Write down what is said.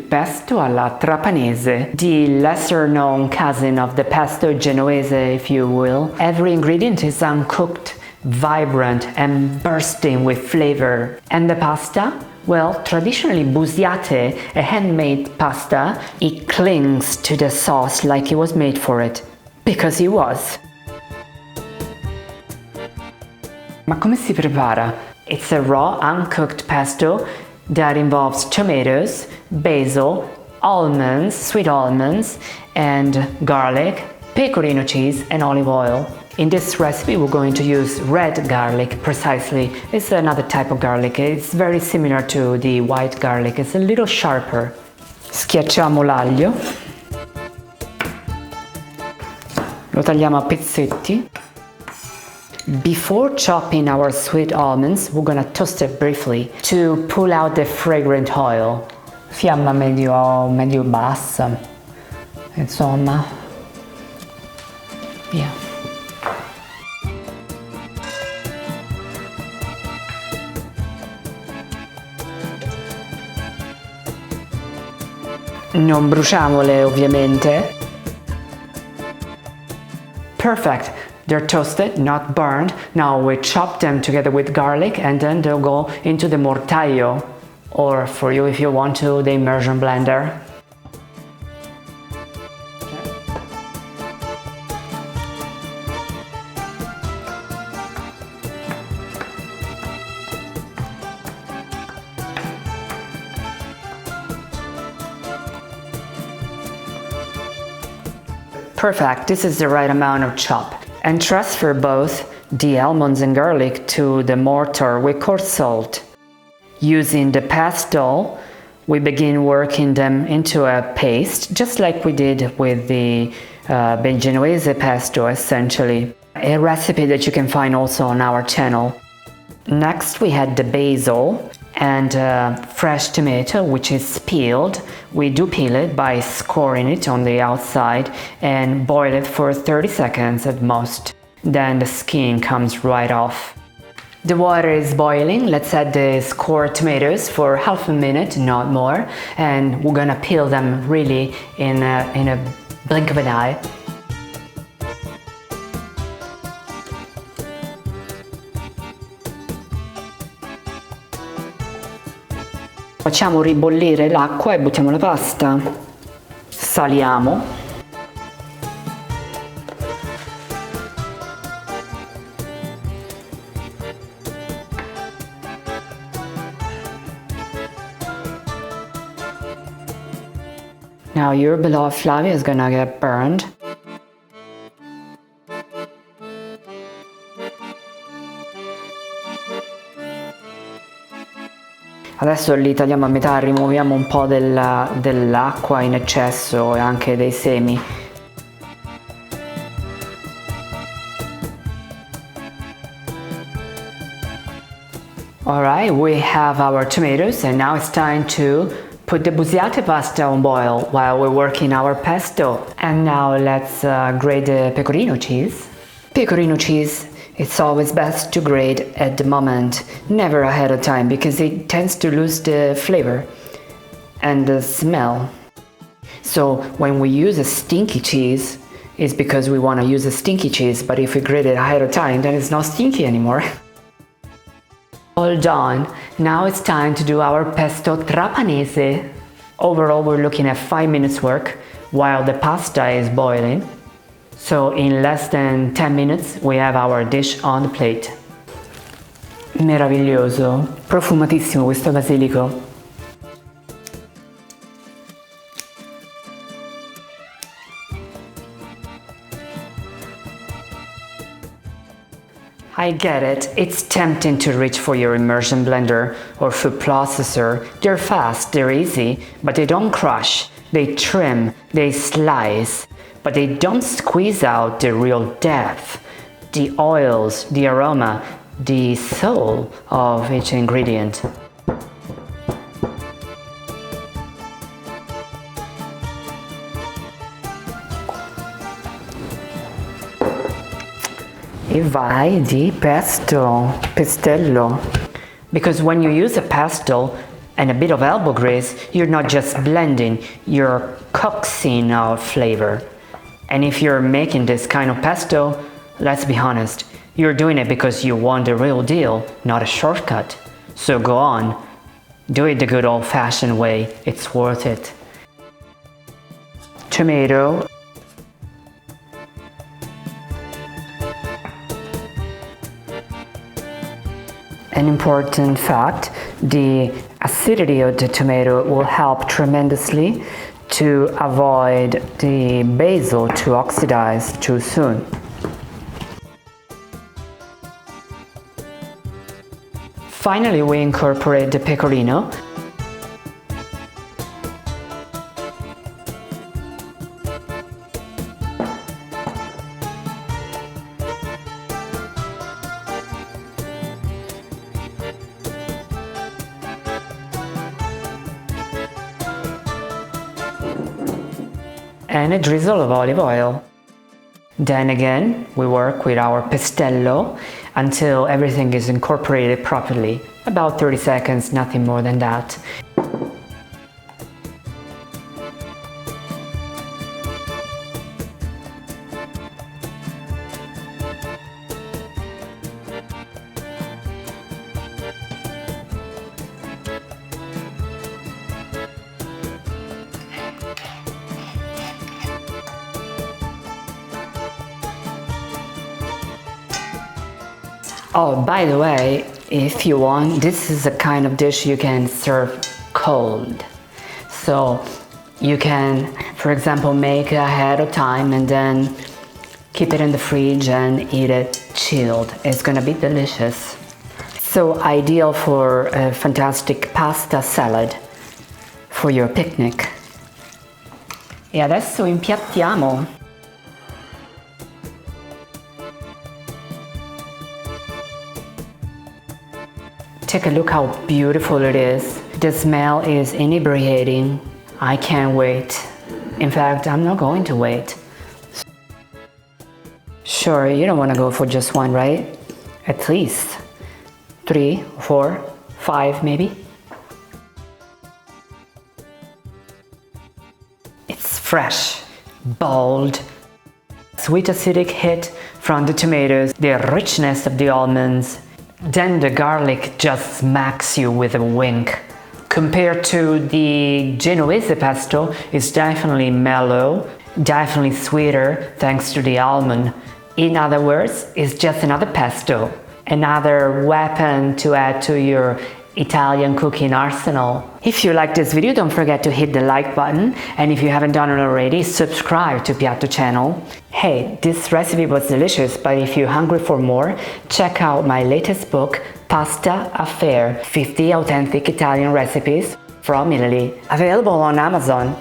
pesto alla Trapanese, the lesser-known cousin of the pesto Genoese, if you will. Every ingredient is uncooked, vibrant and bursting with flavor. And the pasta? Well, traditionally busiate, a handmade pasta, it clings to the sauce like it was made for it. Because it was. Ma come si prepara? It's a raw, uncooked pesto that involves tomatoes, basil, almonds, sweet almonds, and garlic, pecorino cheese, and olive oil. In this recipe we're going to use red garlic precisely. It's another type of garlic. It's very similar to the white garlic. It's a little sharper. Schiacciamo l'aglio. Lo tagliamo a pezzetti. Before chopping our sweet almonds, we're gonna toast it briefly to pull out the fragrant oil. Fiamma medio bassa. Insomma. Via. Non bruciamole, ovviamente. Perfect. They're toasted, not burned. Now we chop them together with garlic and then they'll go into the mortaio, or for you if you want to, the immersion blender. Perfect, this is the right amount of chop. And transfer both the almonds and garlic to the mortar with coarse salt. Using the pestle, we begin working them into a paste, just like we did with the Genoese pesto, essentially. A recipe that you can find also on our channel. Next we had the basil and fresh tomato, which is peeled. We do peel it by scoring it on the outside and boil it for 30 seconds at most. Then the skin comes right off. The water is boiling. Let's add the scored tomatoes for half a minute, not more. And we're gonna peel them really in a blink of an eye. Facciamo ribollire l'acqua e buttiamo la pasta. Saliamo. Now your beloved Flavia is gonna get burned. Adesso li tagliamo a metà, rimuoviamo un po' dell'acqua in eccesso e anche dei semi. Alright, we have our tomatoes and now it's time to put the busiate pasta on boil while we're working our pesto. And now let's grate the pecorino cheese. Pecorino cheese, it's always best to grate at the moment, never ahead of time, because it tends to lose the flavor and the smell. So when we use a stinky cheese, it's because we want to use a stinky cheese, but if we grate it ahead of time, then it's not stinky anymore. All done. Now it's time to do our pesto Trapanese. Overall, we're looking at 5 minutes work while the pasta is boiling. So in less than 10 minutes we have our dish on the plate. Meraviglioso, profumatissimo questo basilico. I get it, it's tempting to reach for your immersion blender or food processor. They're fast, they're easy, but they don't crush, they trim, they slice. But they don't squeeze out the real depth, the oils, the aroma, the soul of each ingredient. E vai di pesto, pestello. Because when you use a pestle, and a bit of elbow grease, you're not just blending, you're coaxing out flavor. And if you're making this kind of pesto, let's be honest, you're doing it because you want the real deal, not a shortcut. So go on, do it the good old-fashioned way, it's worth it. Tomato. An important fact, the acidity of the tomato will help tremendously to avoid the basil to oxidize too soon. Finally, we incorporate the pecorino. And a drizzle of olive oil. Then again, we work with our pestello until everything is incorporated properly. About 30 seconds, nothing more than that. Oh, by the way, if you want, this is a kind of dish you can serve cold. So you can, for example, make ahead of time and then keep it in the fridge and eat it chilled. It's gonna be delicious. So ideal for a fantastic pasta salad for your picnic. E adesso impiattiamo. Take a look how beautiful it is. The smell is inebriating. I can't wait. In fact, I'm not going to wait. Sure, you don't want to go for just one, right? At least 3, 4, 5 maybe. It's fresh, bold, sweet acidic hit from the tomatoes, the richness of the almonds. Then the garlic just smacks you with a wink. Compared to the Genovese pesto, it's definitely mellow, definitely sweeter thanks to the almond. In other words, it's just another pesto, another weapon to add to your Italian cooking arsenal. If you like this video, don't forget to hit the like button, and if you haven't done it already, subscribe to Piatto channel. Hey, this recipe was delicious, but if you're hungry for more, check out my latest book, Pasta Affair, 50 authentic Italian recipes from Italy, available on Amazon.